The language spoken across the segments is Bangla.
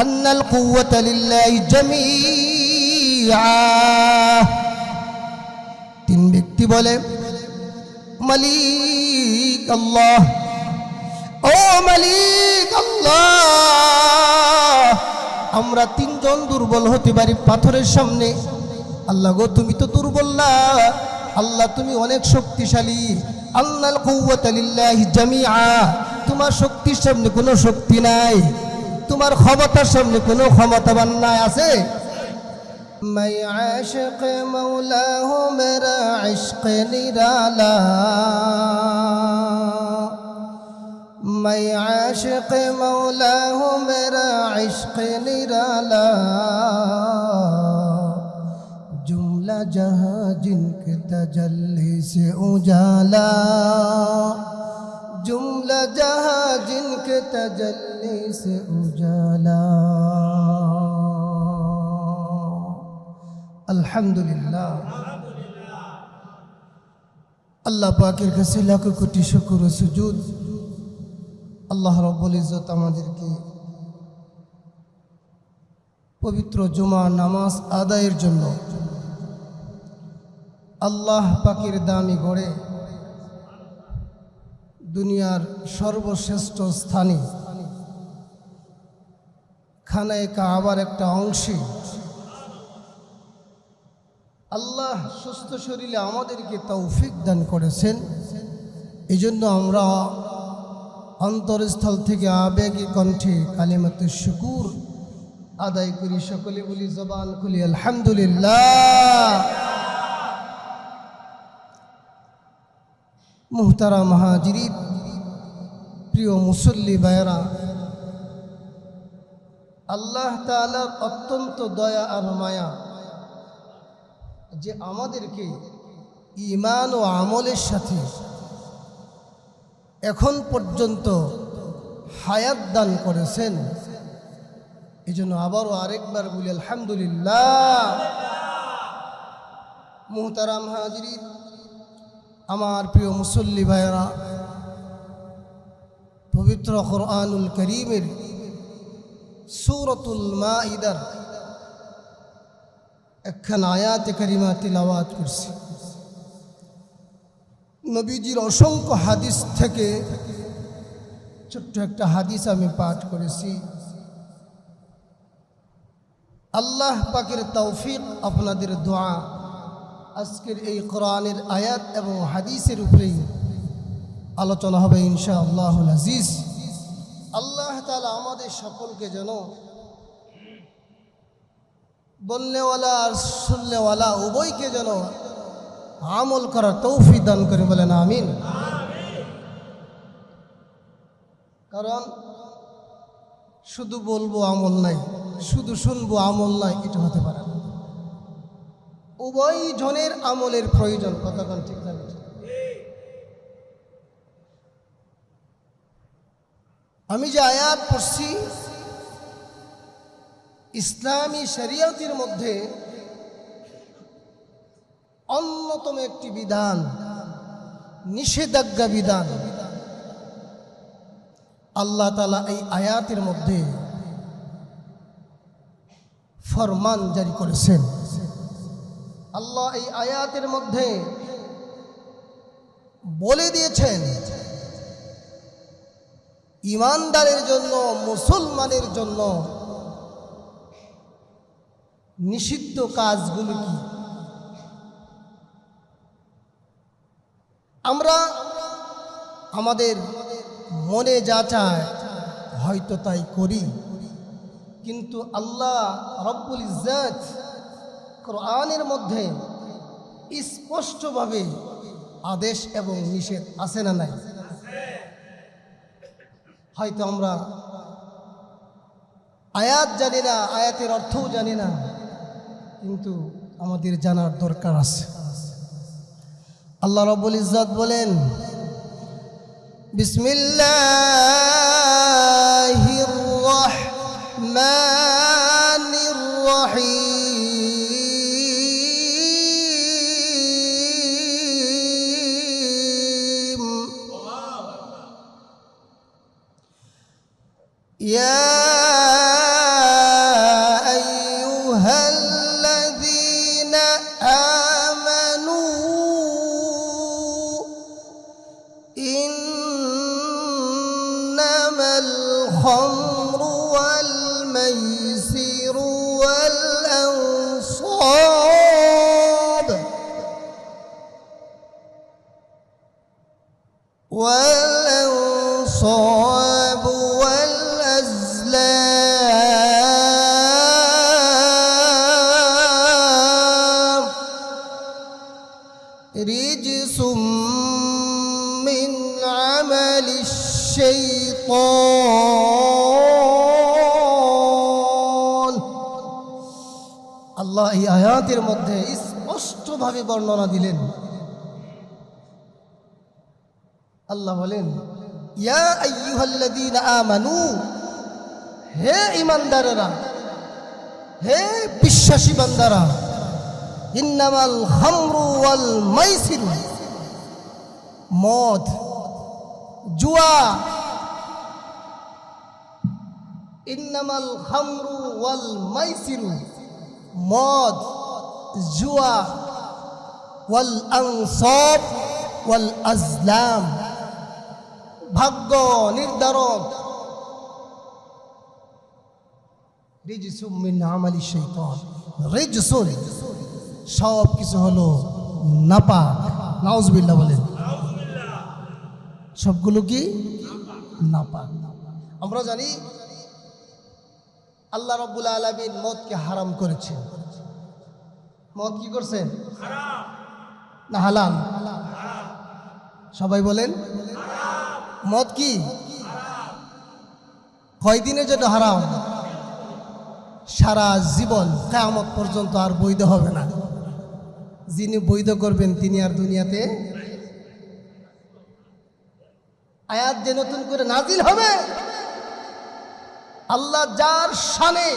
আন্নাল কুওয়াতা লিল্লাহি জামিআ। তিন ব্যক্তি বলে মালিক আল্লাহ, ও মালিক আল্লাহ, আমরা তিনজন দুর্বল হতে পারি পাথরের সামনে। আল্লাহ গো, তুমি তো দুর্বল না, আল্লাহ তুমি অনেক শক্তিশালী। আন্নাল কুওয়াতা লিল্লাহি জামিআ, তোমার শক্তির সামনে কোনো শক্তি নাই, তোমার ক্ষমতার সামনে কোনো ক্ষমতাবান নাই। আছে मैं आशिक मौला हूँ, मेरा इश्क निराला। मैं आशिक मौला हूँ, मेरा इश्क निराला। जुमला जहाँ जिनके तजल्ली से उजाला, जुमला जहाँ जिनके तजल्ली से उजाला। আলহামদুলিল্লাহ। আল্লাহ পাকের কাছে লাখ কোটি শুকর ও সুজুদ। আল্লাহ রাব্বুল ইজ্জত আমাদেরকে পবিত্র জুমা নামাজ আদায়ের জন্য আল্লাহ পাকের দামি ঘরে দুনিয়ার সর্বশ্রেষ্ঠ স্থানে খানায়ে কাবার একটা অংশে আল্লাহ সুস্থ শরীরে আমাদেরকে তৌফিক দান করেছেন। এই জন্য আমরা অন্তরস্থল থেকে আবেগী কণ্ঠে কালিমাতুশ শুকুর আদায় করি। সকলে বলি জবান খুলি আলহামদুলিল্লাহ। মুহতারাম হাজিরিন, প্রিয় মুসল্লি ভাইরা, আল্লাহ তাআলার অত্যন্ত দয়া আর মায়া যে আমাদেরকে ঈমান ও আমলের সাথে এখন পর্যন্ত হায়াত দান করেছেন। এই জন্য আবারও আরেকবার বলি আলহামদুলিল্লাহ। মুহতারাম হাজিরিন, আমার প্রিয় মুসল্লি ভাইরা, পবিত্র কুরআনুল কারীমের সূরাতুল মাঈদার একখানা আয়াতে কারিমা তিলাওয়াত করছি। নবীজির অসংখ্য হাদিস থেকে ছোট্ট একটা হাদিস আমি পাঠ করেছি। আল্লাহ পাকের তৌফিক, আপনাদের দোয়া আজকের এই কোরআনের আয়াত এবং হাদিসের উপরেই আলোচনা হবে ইনশাআল্লাহুল আজিজ। আল্লাহ তাআলা আমাদের সকলকে যেন বলনেওয়ালা আর শুননেওয়ালা উভয়কে যেন আমল করার তৌফিক দান করে, বলেন আমিন। কারণ শুধু বলবো আমল নাই, শুধু শুনবো আমল নাই, এটা হতে পারে না। উভয় জনের আমলের প্রয়োজন। কতক্ষণ ঠিক থাকে? আমি যে আয়াত পড়ছি, ইসলামী শরিয়তের মধ্যে অন্যতম একটি বিধান, নিষেধাজ্ঞা বিধান আল্লাহ তাআলা এই আয়াতের মধ্যে ফরমান জারি করেছেন। আল্লাহ এই আয়াতের মধ্যে বলে দিয়েছেন ঈমানদারের জন্য, মুসলমানের জন্য নিষিদ্ধ কাজগুলো কি। আমরা আমাদের মনে যা চায় হয়তো তাই করি, কিন্তু আল্লাহ রব্বুল ইজ্জত কোরআনের মধ্যে স্পষ্টভাবে আদেশ এবং নিষেধ আছে না নাই? হয়তো আমরা আয়াত জানি না, আয়াতের অর্থও জানি না, কিন্তু আমাদের জানার দরকার আছে। আল্লাহ রাব্বুল ইজ্জত বলেন, বিসমিল্লাহির রহমানির রহিম। ইয়া والميسر والأنصاب والأزلام رجس من عمل الشيطان আল্লাহ এই আয়াতের মধ্যে স্পষ্টভাবে বর্ণনা দিলেন। আল্লাহ বলেন, ইয়া আইয়ুহাল্লাযীনা আমানু, হে ঈমানদারেরা, হে বিশ্বাসী বান্দারা, ইন্নামাল খামরু ওয়াল মাইসির, মদ, জুয়া, ইন্নামাল খামরু ওয়াল মাইসির, মদ, জুয়া, ওয়াল আনসাব ওয়াল আজলাম, ভাগ্য নির্ধারক, রিজসুম মিন আমালি শাইতান, রিজসুন সব কিছু হলো নাপাক। নাউজুবিল্লাহ বলেন, সবগুলো কি নাপাক। আমরা জানি আল্লাহ রাব্বুল আলামিন মদকে হারাম করেছেন। মদ কি করছেন? হারাম না হালাল? সবাই বলেন মদ কি কয়দিনের জন্য হারাম? সারা জীবন কিয়ামত পর্যন্ত আর বৈধ হবে না। যিনি বৈধ করবেন তিনি আর দুনিয়াতে। আয়াত যে নতুন করে নাজিল হবে, আল্লাহ যার শানে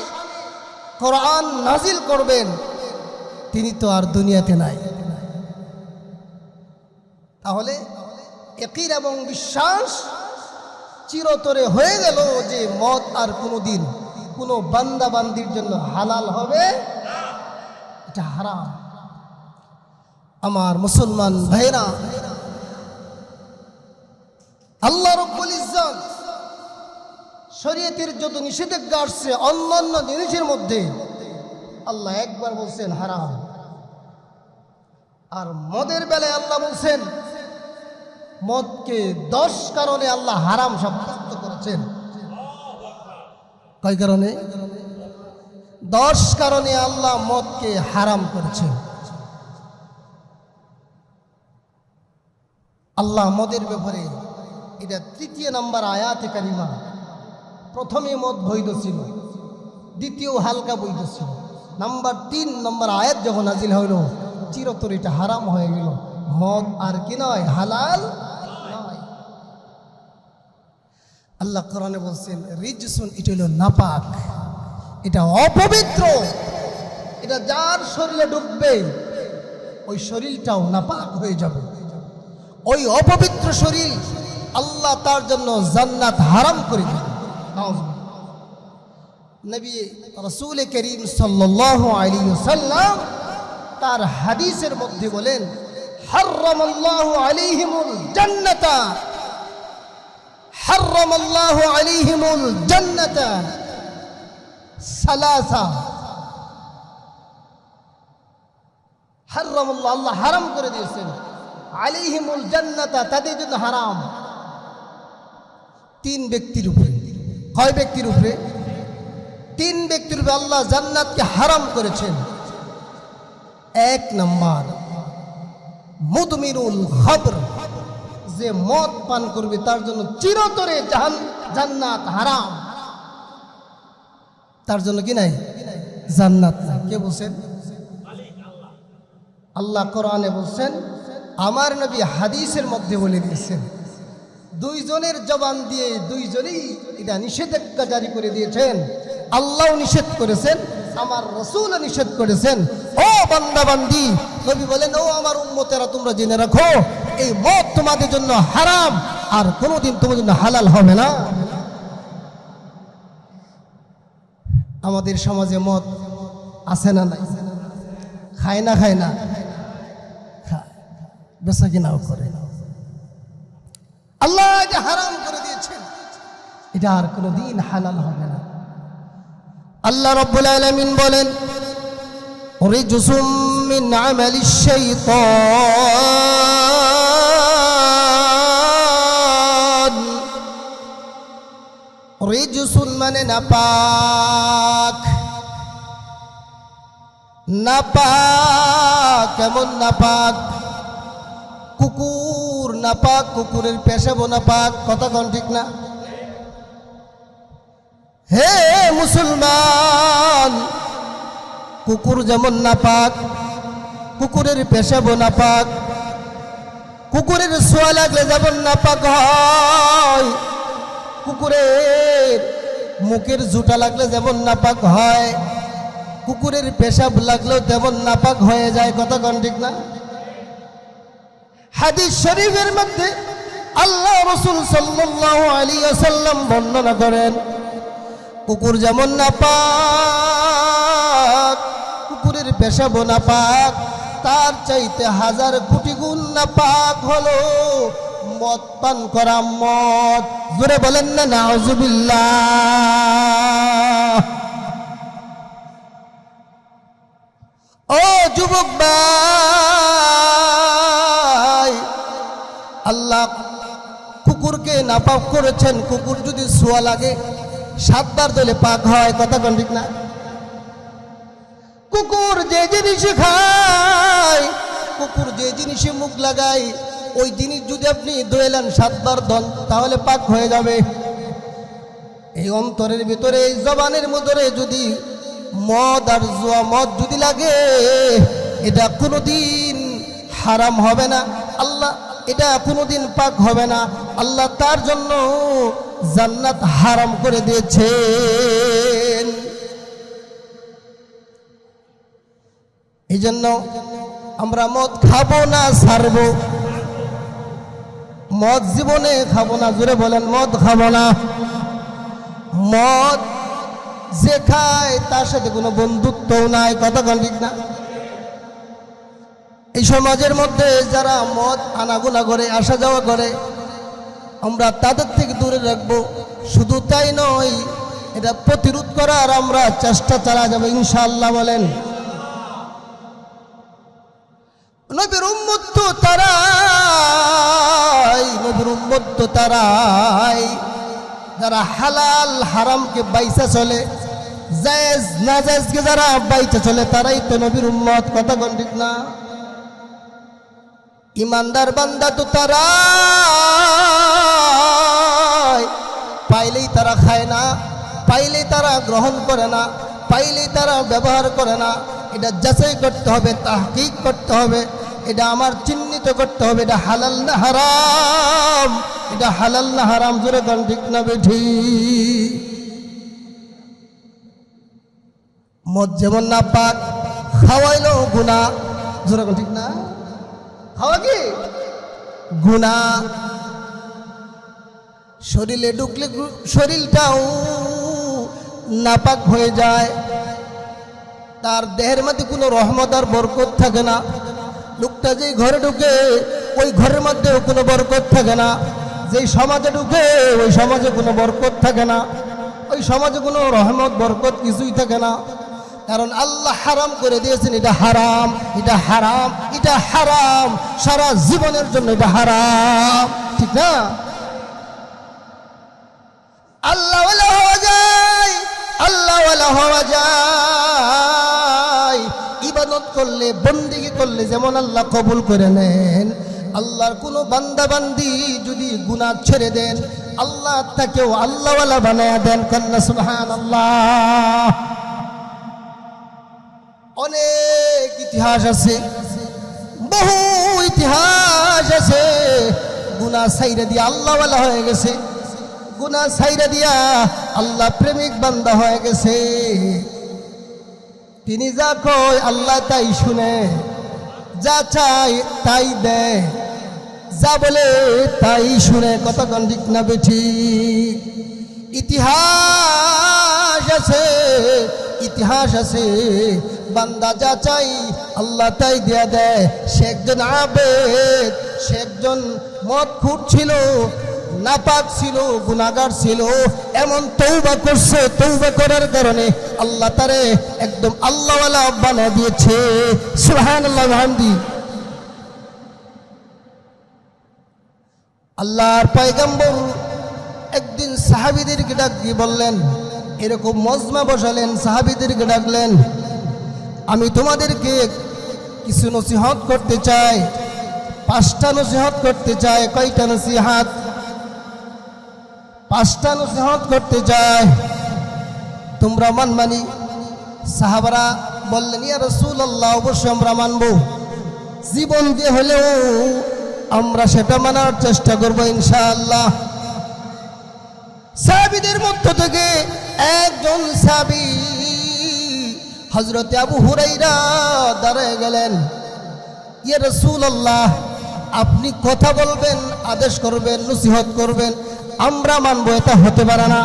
কোরআন নাজিল করবেন তিনি তো আর দুনিয়াতে নাই। তাহলে ইয়াকিন এবং বিশ্বাস চিরতরে হয়ে গেল যে মদ আর কোনোদিন কোনো বান্দা বান্দির জন্য হালাল হবে, এটা হারাম। আমার মুসলমান ভাইরা, আল্লাহ রাব্বুল ইজ্জত শরীয়তের যত নিষেধাজ্ঞা আসছে অন্যান্য জিনিসের মধ্যে আল্লাহ একবার বলছেন হারাম, আর মদের বেলায় আল্লাহ বলছেন মদকে 10 কারণে আল্লাহ হারাম সাব্যস্ত করেছেন। কয় কারণে? 10 কারণে আল্লাহ মদকে হারাম করেছেন। আল্লাহ মদের ব্যাপারে এটা 3 নম্বর আয়াতে কারিমা। প্রথমে মদ বৈধ ছিল, দ্বিতীয় হালকা বৈধ ছিল, নাম্বার 3 নম্বর আয়াত যখন নাজিল হইল চিরতরে এটা হারাম হয়ে গেল। মদ আর কি নয়, হালাল নয়। আল্লাহ কোরআনে বলছেন রিজসুন, এটা হলো নাপাক, এটা অপবিত্র, এটা যার শরীরে ঢুকবে ওই শরীরটাও নাপাক হয়ে যাবে। ওই অপবিত্র শরীর আল্লাহ তার জন্য জান্নাত হারাম করে দিবেন। নবী রাসূল করিম সাল্লাল্লাহু আলাইহি ওয়াসাল্লাম তার হাদিসের মধ্যে বলেন, হারামাল্লাহু আলাইহিমুল জান্নাতা, হারামাল্লাহু আলাইহিমুল জান্নাতা সালাসা। হারামাল্লাহ, আল্লাহ হারাম করে দিয়েছেন, আলাইহিমুল জান্নাতা, তাদের জন্য হারাম। 3 ব্যক্তির উপরে। কয় ব্যক্তির উপরে? 3 ব্যক্তির উপরে আল্লাহ জান্নাতকে হারাম করেছেন। 1 নম্বর মুদমিনুল খামর, যে মদ পান করবে তার জন্য চিরতরে জান্নাত হারাম, তার জন্য কি নাই? জান্নাত নাই। কে বলছেন? আল্লাহ কোরআনে বলছেন, আমার নবী হাদিসের মধ্যে বলে দিয়েছেন, 2 জনের জবান দিয়ে 2 জনেই এটা নিষেধাজ্ঞা জারি করে দিয়েছেন। আল্লাহ নিষেধ করেছেন, আমার রাসূল নিষেধ করেছেন। ও বান্দা বান্দি, নবী বলেন, ও আমার উম্মতেরা, তোমরা জেনে রাখো এই মদ তোমাদের জন্য হারাম, আর কোনোদিন তোমাদের জন্য হালাল হবে না। আমাদের সমাজে মদ আছে না নাই? খায় না? খায় না? খায়, বেচা কিনাও করে। আল্লাহ এটা হারাম করে দিয়েছেন, এটা আর কোনোদিন হালাল হবে না। আল্লাহ রাব্বুল আলামিন বলেন রিজসুম মিন আমালিশ শাইতান। রিজসুন মানে নাপাক। নাপাক কেমন নাপাক? কুকুর নাপাক, কুকুরের পেশাবো নাপাক। কথা কোন ঠিক না? হে মুসলমান, কুকুর যেমন নাপাক, কুকুরের পেশাবো নাপাক, কুকুরের ছোঁয়া লাগলে যেমন নাপাক হয়, কুকুরের মুখের জুতা লাগলে যেমন নাপাক হয়, কুকুরের পেশাব লাগলেও তেমন নাপাক হয়ে যায়। কথা কোন ঠিক না? হাদিস শরীফের মধ্যে আল্লাহ রাসূল সাল্লাল্লাহু আলাইহি ওয়াসাল্লাম বর্ণনা করেন কুকুর যেমন নাপাক, কুকুরের পেশাবও নাপাক, তার চাইতে 1000 কোটি গুণ নাপাক হলো মদ পান করা। মদ, জোরে বলেন না নাউজুবিল্লাহ। ও যুবক ভাই, আল্লাহ কুকুরকে নাপাক করেছেন। কুকুর যদি ছোঁয়া লাগে 7 বার ধরে পাক হয়। কথা কোন ঠিক না? কুকুর যে জিনিস খায়, কুকুর যে জিনিসে মুখ লাগায়, ওই জিনিস যদি আপনি ধুয়েলেন 7 বার ধন, তাহলে পাক হয়ে যাবে। এই অন্তরের ভিতরে, এই জবানের ভিতরে যদি মদ আর জুয়া মদ যদি লাগে, এটা কোনোদিন হারাম হবে না। আল্লাহ এটা কোনোদিন পাক হবে না। আল্লাহ তার জন্য জান্নাত হারাম করে দিয়েছেন। এই জন্য আমরা মদ খাবো না, ছাড়বো। মদ জীবনে খাবো না। জোরে বলেন, মদ খাবো না। মদ যে খায় তার সাথে কোনো বন্ধুত্বও নাই। কথা কোন ঠিক না? এই সমাজের মধ্যে যারা মদ আনাগোনা করে, আসা যাওয়া করে, আমরা তাদের থেকে দূরে রাখবো। শুধু তাই নয়, এটা প্রতিরোধ করার আমরা চেষ্টা চালা যাবে ইনশাআল্লাহ। বলেন, নবীর উম্মত তো তারাই, নবীর উম্মত তো তারাই যারা হালাল হারামকে বাইসা চলে, জায়েজ নাজায়েজকে যারা বাইচা চলে, তারাই তো নবীর উম্মত। কথা কোন ঠিক না? ইমানদার বান্দা তো তারাই, পাইলেই তারা খায় না, পাইলেই তারা গ্রহণ করে না, পাইলেই তারা ব্যবহার করে না। এটা যাচাই করতে হবে, তাহকিক করতে হবে, এটা আমার চিহ্নিত করতে হবে, এটা হালাল না হারাম, এটা হালাল না হারাম। জোরে কোন ঠিক না বেঠি? মদ যেমন না পাক, খাওয়াইলো গুনাহ। জোরে কোন ঠিক না? খাওয়া কি গুনাহ। শরীরে ঢুকলে শরীরটাও নাপাক হয়ে যায়, তার দেহের মধ্যে কোনো রহমত আর বরকত থাকে না। লোকটা যেই ঘরে ঢুকে, ওই ঘরের মধ্যেও কোনো বরকত থাকে না। যেই সমাজে ঢুকে, ওই সমাজে কোনো বরকত থাকে না, ওই সমাজে কোনো রহমত বরকত কিছুই থাকে না। কারণ আল্লাহ হারাম করে দিয়েছেন। এটা হারাম, এটা হারাম, এটা হারাম, সারা জীবনের জন্য এটা হারাম। ঠিক না? আল্লাহ ওয়ালা হওয়া যায়, আল্লাহ ওয়ালা হওয়া যায়। ইবাদত করলে, বন্দেগী করলে যেমন আল্লাহ কবুল করে নেন, আল্লাহর কোনো বান্দা বান্দি যদি গুনাহ ছেড়ে দেন, আল্লাহ তাকেও আল্লাহ ওয়ালা বানায়া দেন। কন্যা সুবহানাল্লাহ। অনেক ইতিহাস আছে, বহু ইতিহাস আছে। গুনাহ ছাইরা দিয়া আল্লাহ ওয়ালা হয়ে গেছে, গুনাহ ছাইরা দিয়া আল্লাহ প্রেমিক বান্দা হয়ে গেছে। তিনি যা কয় আল্লাহ তাই শুনে, যা চাই তাই দেয়, যা বলে তাই শুনে। কথা কোন ঠিক না বেঠি? ইতিহাস আছে, ইতিহাস আছে। বান্দা যা চাই আল্লাহ তাই দিয়া দেয়। সে একজন আবেদ, সে একজন মদখোর ছিল, নাপাক ছিল, গুনাহগার ছিল, এমন তওবা করছে, তওবা করার কারণে আল্লাহ তারে একদম আল্লাহওয়ালা বানিয়ে দিয়েছে। সুবহানাল্লাহ হামদি। আল্লাহর পয়গম্বর একদিন সাহাবীদেরকে ডাক দিয়ে বললেন, এরকম মজমা বসালেন, সাহাবীদেরকে ডাকলেন, আমি তোমাদেরকে কিছু নসিহত করতে চাই, 5টা নসিহত করতে চাই। কয়টা নসিহত? 5টা নসিহত করতে চাই, তোমরা মানমানি। সাহাবারা বললেন, ইয়া রাসূলুল্লাহ, অবশ্যই আমরা মানব, জীবন দিয়ে হলেও আমরা সেটা মানার চেষ্টা করব ইনশাআল্লাহ। সাহাবীদের মধ্য থেকে একজন সাহাবী হযরত আবু হুরায়রা দাঁড়ায় গেলেন, ইয়া রাসূলুল্লাহ, আপনি কথা বলবেন, আদেশ করবেন, নসিহত করবেন, আমরা মানবো, এটা হতে পারে না।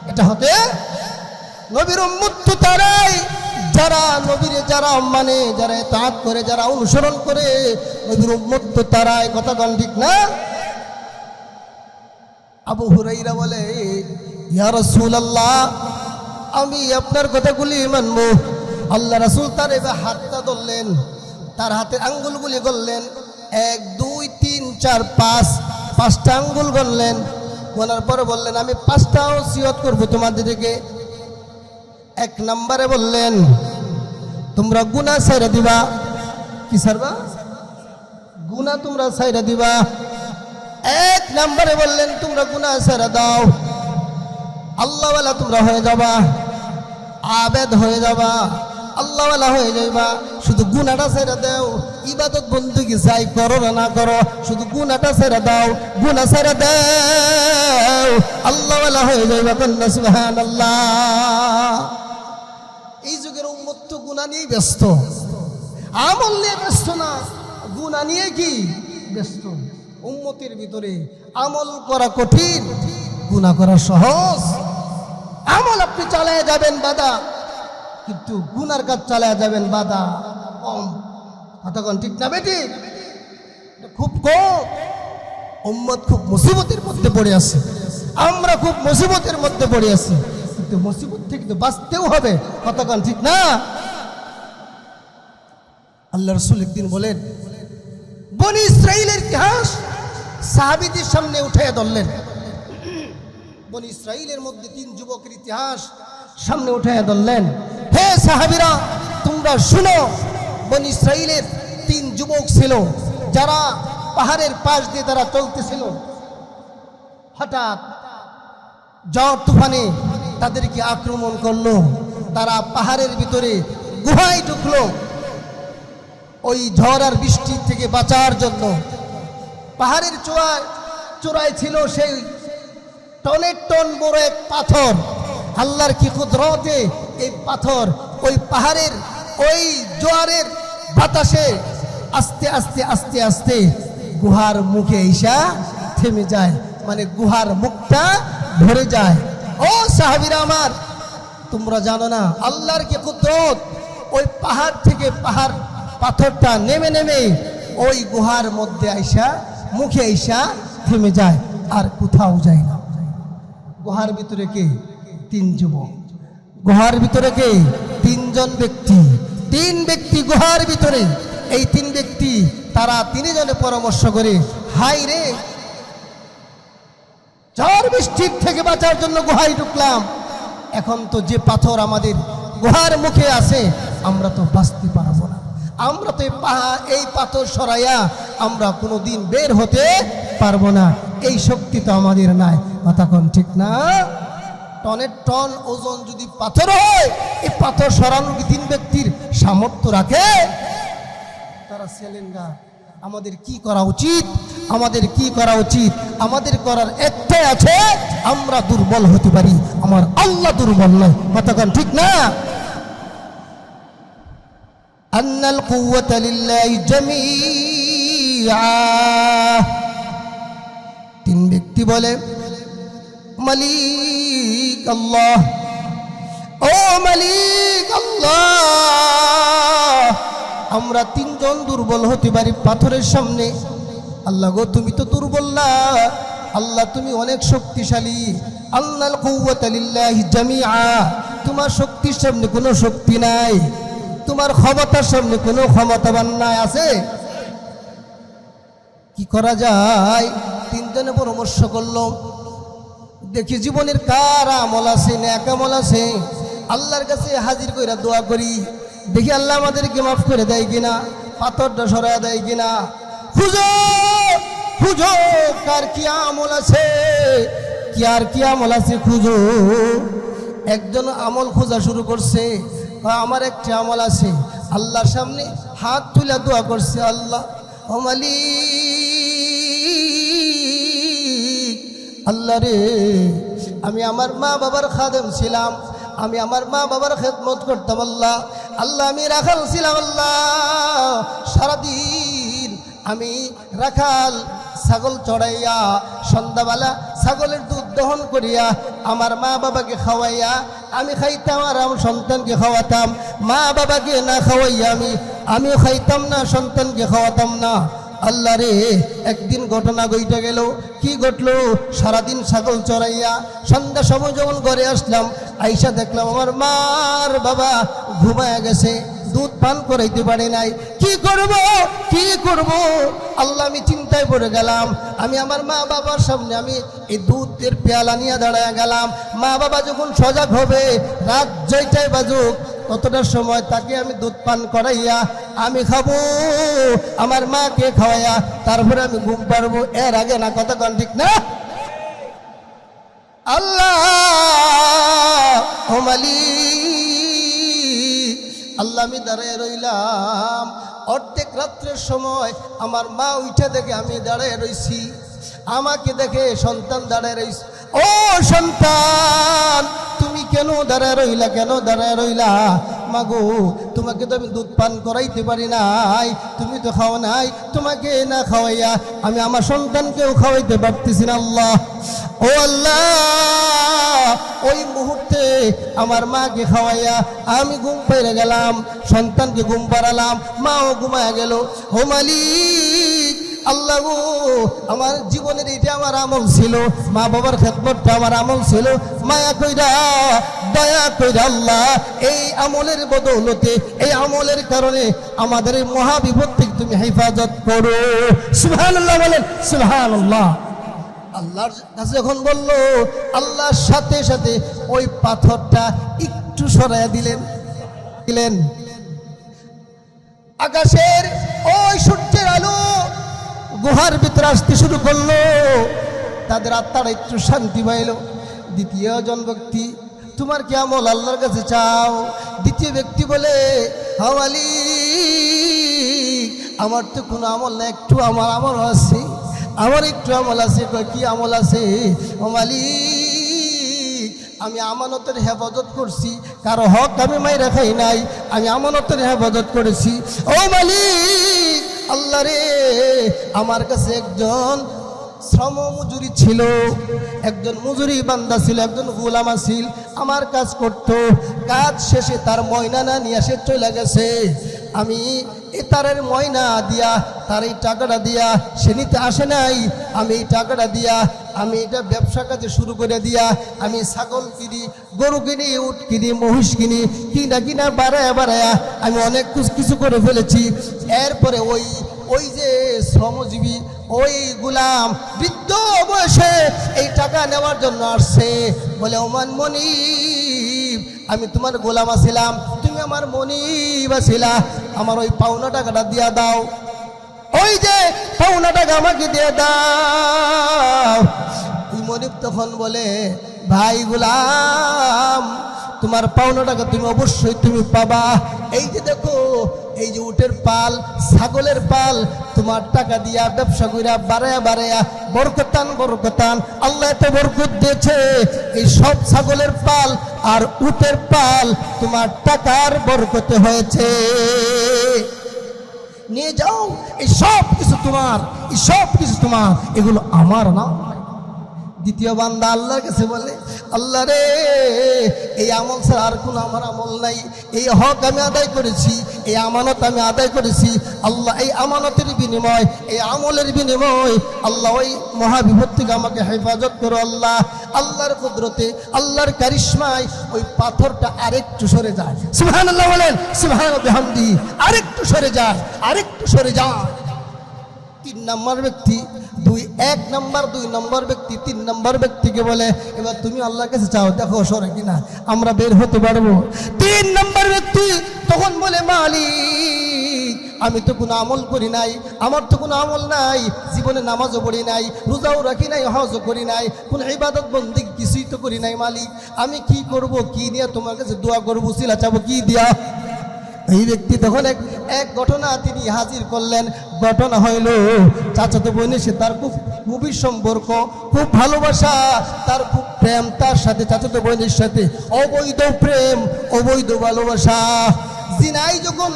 এটা হতে, নবীর উম্মত তো তারাই যারা নবীর যারা মানে, যারা ইতাআত করে, যারা অনুসরণ করে, নবীর উম্মত তো তারাই। কথা কোন ঠিক না? আবু হুরায়রা বলে, ইয়া রাসূলুল্লাহ, আমি আপনার কথাগুলি মানব। আল্লাহ রাসূল তার এবার হাতটা ধরলেন, তার হাতের আঙ্গুলগুলি গণলেন, 1 2 3 4 5, 5টা আঙ্গুল গণলেন। গোনার পরে বললেন, আমি 5টা ওসিয়ত করবো তোমাদেরকে। 1 নম্বরে বললেন, তোমরা গুনাহ ছাইরা দিবা। কি ছাড়বা? গুনাহ তোমরা ছাইরা দিবা। 1 নম্বরে বললেন, তোমরা গুনাহ ছাইরা দাও, আল্লাহওয়ালা তোমরা হয়ে যাবা, আবেদ হয়ে যাবা, আল্লাহওয়ালা হয়ে যাইবা। শুধু গুনাহটা ছেড়ে দাও, ইবাদত বন্দেগী যাই করো না করো, শুধু গুনাহটা ছেড়ে দাও, গুনাহ ছেড়ে দাও, আল্লাহওয়ালা হয়ে যাইবা। কন্যা সুবহানাল্লাহ। এই যুগের উম্মত তো গুনাহ নিয়েই ব্যস্ত, আমল নিয়ে ব্যস্ত না, গুনাহ নিয়ে কি ব্যস্ত। উম্মতের ভিতরে আমল করা কঠিন, গুনাহ করা সহজ। আমল আপনি চালায় যাবেন বাধা, কিন্তু গুনার কাজ চালায় যাবেন বাধা কম। কতক্ষণ ঠিক না বেটি? খুব কম। উম্মত খুব মুসিবতের মধ্যে পড়ে আছে, আমরা খুব মুসিবতের মধ্যে পড়ে আছি, কিন্তু মুসিবত থেকে তো বাঁচতেও হবে। কতক্ষণ ঠিক না? আল্লাহ রাসূল একদিন বলেন, বনি ইসরাইলের ইতিহাস সাহাবীদের সামনে উঠে ধরলেন। বনি ইসরাইলের মধ্যে 3 যুবকের ইতিহাস সামনে উঠে ধরলেন। হে সাহাবীরা, তোমরা শুনো, বনি ইসরাইলের 3 যুবক ছিল, যারা পাহাড়ের পাশ দিয়ে তারা চলতেছিল। হঠাৎ ঝড় তুফানে তাদেরকে আক্রমণ করলো। তারা পাহাড়ের ভিতরে গুহায় ঢুকলো ওই ঝড় আর বৃষ্টি থেকে বাঁচার জন্য। পাহাড়ের চূড়ায় ছিল সেই টনের টন বড় এক পাথর। আল্লাহর কি কুদরতে এই পাথর ওই পাহাড়ের ওই জোয়ারের বাতাসে আস্তে আস্তে আস্তে আস্তে গুহার মুখে এসে থেমে যায়, মানে গুহার মুখটা ভরে যায়। ও সাহাবীরা আমার, তোমরা জানো না আল্লাহর কি কুদরত, ওই পাহাড় থেকে পাথরটা নেমে নেমে ওই গুহার মধ্যে আইসা মুখে আইসা থেমে যায়, আর কোথাও যায় না। গুহার ভিতরে কে? 3 যুবক। গুহার ভিতরে কে? 3 জন ব্যক্তি। 3 ব্যক্তি গুহার ভিতরে। এই 3 ব্যক্তি, তারা 3 জনে পরামর্শ করে, হাই রে, ঝড় বৃষ্টির থেকে বাঁচার জন্য গুহায় ঢুকলাম, এখন তো যে পাথর আমাদের গুহার মুখে আছে, আমরা তো বাঁচতে পারবো না, আমরা তো এই পাথর সরাইয়া আমরা কোনোদিন বের হতে পারবো না, এই শক্তি তো আমাদের নাই। কথা কোন ঠিক না? টনের টন ওজন যদি পাথর হয়, এই পাথর সরানোর কি 3 ব্যক্তির সামর্থ্য রাখে? তারা ছেলেনগা। আমাদের কি করা উচিত? আমাদের কি করা উচিত? আমাদের করার একটাই আছে, আমরা দুর্বল হতে পারি, আমার আল্লাহ দুর্বল নয়। কথা কোন ঠিক না? আন্নাল কুওয়াতা লিল্লাহি জামিআ। 3 ব্যক্তি বলে, মালিক আল্লাহ, ও মালিক আল্লাহ, আমরা 3 জন দুর্বল হতে পারি পাথরের সামনে। আল্লাহ গো, তুমি তো দুর্বল না, আল্লাহ তুমি অনেক শক্তিশালী, আল্লাহর কুওয়াতা লিল্লাহি জামিআ, তোমার শক্তির সামনে কোনো শক্তি নাই, তোমার ক্ষমতার সামনে কোনো ক্ষমতাবান নাই। আছে? কি করা যায়? তিনজনে পরামর্শ করলো, দেখি জীবনের কার আমল আছে, নেক আমল আছে, আল্লাহর কাছে হাজির কইরা দোয়া করি, দেখি আল্লাহ আমাদেরকে মাফ করে দেয় কিনা, পাথরটা সরায় দেয় কিনা। খুঁজো খুঁজো, কার কি আমল আছে, কি আর কি আমল আছে খুঁজো। একজন আমল খোঁজা শুরু করছে, আমার একটা আমল আছে। আল্লাহর সামনে হাত তুলে দোয়া করছে, আল্লাহ ও মালিক, আল্লাহ রে, আমি আমার মা বাবার খাদেম ছিলাম, আমি আমার মা বাবার খেদমত করতাম, আল্লাহ আল্লাহ আমি রাখাল ছিলাম, আল্লাহ সারাদিন আমি রাখাল ছাগল চড়াইয়া সন্ধ্যাবেলা ছাগলের দুধ দহন করিয়া আমার মা বাবাকে খাওয়াইয়া আমি খাইতাম আর আমার সন্তানকে খাওয়াতাম, মা বাবাকে না খাওয়াইয়া আমিও খাইতাম না, সন্তানকে খাওয়াতাম না। আল্লাহ রে, একদিন ঘটনা ঘটে গেল। কি ঘটলো? সারাদিন ছাগল চড়াইয়া সন্ধ্যা সময় যখন ঘরে আসলাম, আইসা দেখলাম আমার মার বাবা ঘুমায়া গেছে, দুধ পান করাইতে পারে নাই। কি করব কি করব আল্লাহ, আমি চিন্তায় পড়ে গেলাম। আমি আমার মা বাবার সামনে আমি এই দুধের পেয়ালা নিয়ে দাঁড়ায় গেলাম। মা বাবা যখন সজাগ হবে, রাত যেটাই বাজুক ততটার সময় তাকে আমি দুধ পান করাইয়া আমি খাবো, আমার মাকে খাওয়াইয়া তারপরে আমি ঘুম পারবো। এর আগে না, কথা কন ঠিক না? আল্লাহ ও মালিক, আল্লাহ আমি দাঁড়ায় রইলাম। অর্ধেক রাত্রের সময় আমার মা উঠে দেখে আমি দাঁড়ায় রইছি, আমাকে দেখে সন্তান দাঁড়ায় রইছে। ও সন্তান, তুমি কেন দাঁড়ায় রইলা, কেন দাঁড়ায় রইলা? মাগো, তোমাকে তো আমি দুধ পান করাইতে পারি নাই, তুমি তো খাও নাই, তোমাকে না খাওয়াইয়া আমি আমার সন্তানকেও খাওয়াইতে পারতেছি না। আল্লাহ ও আল্লাহ, ওই মুহূর্তে আমার মাকে খাওয়াইয়া আমি ঘুম পেয়ে গেলাম, সন্তানকে ঘুম পাড়ালাম, মাও ঘুমায় গেল। ও মালিক, আল্লাহ গো, আমার জীবনের এটা আমার আমল ছিল, মা বাবার খেদমতটা আমার আমল ছিল। মায়া কইরা, দয়া কইরা আল্লাহ, এই আমলের বদৌলতে, এই আমলের কারণে আমাদের এই মহাবিপদ থেকে তুমি হেফাজত করো। সুবহানাল্লাহ বলেন, সুবহানাল্লাহ। আল্লাহর কাছে যখন বললো, আল্লাহর সাথে সাথে ওই পাথরটা একটু সরাইয়া দিলেন। আকাশের ওই সূর্যের আলো গুহার ভিতরে আসতে শুরু করলো, তাদের আত্মারা একটু শান্তি পাইল। দ্বিতীয় জন ব্যক্তি, তোমার কি আমল আল্লাহর কাছে চাও? দ্বিতীয় ব্যক্তি বলে, হ্যাঁ মালিক, আমার তো কোনো আমল না, একটু আমার আমল আছে, আমার একটু আমল আছে। কি আমল আছে? ও মালিক, আমি আমানতের হেফাজত করছি, কারো হক আমি মাইরা খাই নাই, আমি আমানতের হেফাজত করেছি। ও মালিক, আল্লাহ রে, আমার কাছে একজন শ্রম মজুরি ছিল, একজন মজুরি বান্দা ছিল, একজন গোলাম ছিল, আমার কাজ করত, কাজ শেষে তার ময়না না নিয়ে সে চলে গেছে। আমি তারের ময়না দিয়া, তার এই টাকাটা দিয়া সে নিতে আসে নাই, আমি এই টাকাটা দিয়া আমি এটা ব্যবসা কাজে শুরু করে দিয়া আমি ছাগল কিনি, গরু কিনি, উট কিনি, মহিষ কিনি, কিনা বাড়ায়া আমি অনেক কিছু করে ফেলেছি। এরপরে ওই যে শ্রমজীবী, ওই গোলাম বৃদ্ধ বয়সে এই টাকা নেওয়ার জন্য আসছে, বলে ওমান মনিব, আমি তোমার গোলাম ছিলাম, তুমি আমার মনিব ছিলা, আমার ওই পাওনা টাকাটা দিয়া দাও, ওই যে পাওনা টাকা আমাকে দিয়ে দাও। ওই মনিব তখন বলে, ভাই গোলাম, তোমার পাওনা টাকা তুমি অবশ্যই তুমি পাবা। এই যে দেখো, এই যে উটের পাল, ছাগলের পাল, তোমার টাকা দিয়া ব্যবসা কইরা বাড়ায়া বরকতান আল্লাহ এত বরকত দিয়েছে, এই সব ছাগলের পাল আর উটের পাল তোমার টাকার বরকতে হয়েছে, নিয়ে যাও, এই সব কিছু তোমার, এই সব কিছু তোমার, এগুলো আমার না। দ্বিতীয় বান্দা আল্লাহর কাছে বলে, আল্লাহ রে, এই আমল ছাড়া আর কোনো আমার আমল নাই। এই হক আমি আদায় করেছি, এই আমানত আমি আদায় করেছি। আল্লাহ, এই আমানতের বিনিময়, এই আমলের বিনিময় আল্লাহ ওই মহাবিপদ থেকে আমাকে হেফাজত করো আল্লাহ। আল্লাহর কুদরতে, আল্লাহর কারিশমায় ওই পাথরটা আরেকটু সরে যায়। সুবহানাল্লাহ বলেন, সুবহানাল্লাহ বিহামদিহি। আরেকটু সরে যায়, আরেকটু সরে যায়। 3 নম্বর ব্যক্তি, দুই নম্বর ব্যক্তি 3 নম্বর ব্যক্তিকে বলে, এবার তুমি আল্লাহর কাছে চাও, দেখো সরে কিনা, আমরা বের হতে পারবো। 3 নম্বর ব্যক্তি তখন বলে, মালিক, আমি তো কোনো আমল করি নাই, আমার তো কোনো আমল নাই, জীবনে নামাজও পড়ি নাই, রোজাও রাখি নাই, হজও করি নাই, কোনো ইবাদত বন্দেগী কিছুই তো করি নাই। মালিক, আমি কি করব, কি নিয়ে তোমার কাছে দোয়া করবো, সিলা চাবো, কি দিয়া? এই ব্যক্তি তখন এক ঘটনা তিনি হাজির করলেন। ঘটনা হইল, চাচাতো বোনের সাথে তার খুবই সম্পর্ক, খুব ভালোবাসা, তার খুব প্রেম, তার সাথে চাচাতো বোনের সাথে অবৈধ প্রেম, অবৈধ ভালোবাসা। জিনাই যখন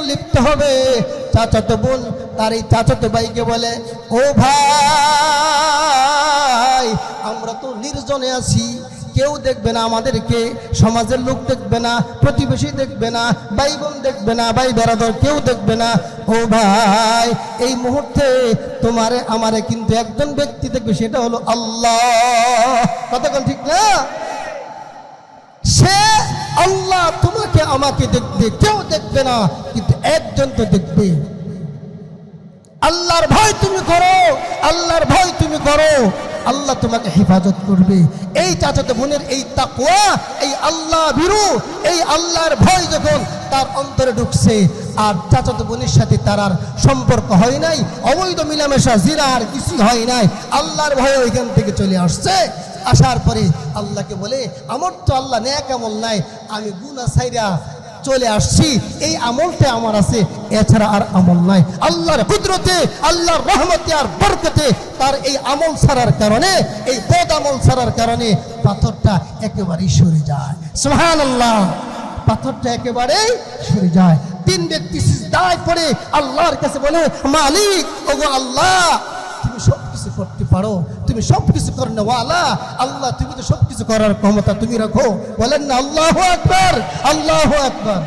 লিপ্ত হবে, চাচাতো বোন তার এই চাচাতো ভাইকে বলে, ও ভাই, আমরা তো নির্জনে আছি, কেউ দেখবে না আমাদেরকে, সমাজের লোক দেখবে না, প্রতিবেশী দেখবে না, ভাই বোন দেখবে না, ভাই বেরাদর কেউ দেখবে না। ও ভাই, এই মুহূর্তে তোমারে আমারে কিন্তু একজন ব্যক্তি দেখবে, সেটা হলো আল্লাহ। কতক্ষণ ঠিক না? সে আল্লাহ তোমাকে আমাকে দেখবে, কেউ দেখবে না, কিন্তু একজন তো দেখবে। আল্লাহর ভয় তুমি করো, আল্লাহর ভয় তুমি করো, আল্লাহ তোমাকে হেফাজত করবে। এই চাচাতো বোনের এই তাকওয়া, এই আল্লাহ ভীরু, এই আল্লাহর ভয় যখন তার অন্তরে ঢুকছে, আর চাচাতো বোনের সাথে তার আর সম্পর্ক হয় নাই, অবৈধ মিলামেশা, জিনা আর কিছু হয় নাই, আল্লাহর ভয় ওইখান থেকে চলে আসছে। আসার পরে আল্লাহকে বলে, আমার তো আল্লাহ নেক আমল নাই, আমি গুনাহ ছাইরা চলে আসছি, এই আমলটা আমার আছে, এছাড়া আর আমল নাই। আল্লাহর কুদরতে, আল্লাহর রহমতে আর বরকতে তার এই আমল ছাড়ার কারণে, এই বদ আমল ছাড়ার কারণে পাথরটা একেবারেই সরে যায়। সুবহানাল্লাহ, পাথরটা একেবারেই সরে যায়। 3 ব্যক্তি সিজদায় পড়ে আল্লাহর কাছে বলে, মালিক, ওগো আল্লাহ, তুমি সবকিছু করতে পারো, তুমি সবকিছু করনেওয়ালা আল্লাহ, তুমি তো সবকিছু করার ক্ষমতা তুমি রাখো। বলেন না আল্লাহু আকবার, আল্লাহু আকবার।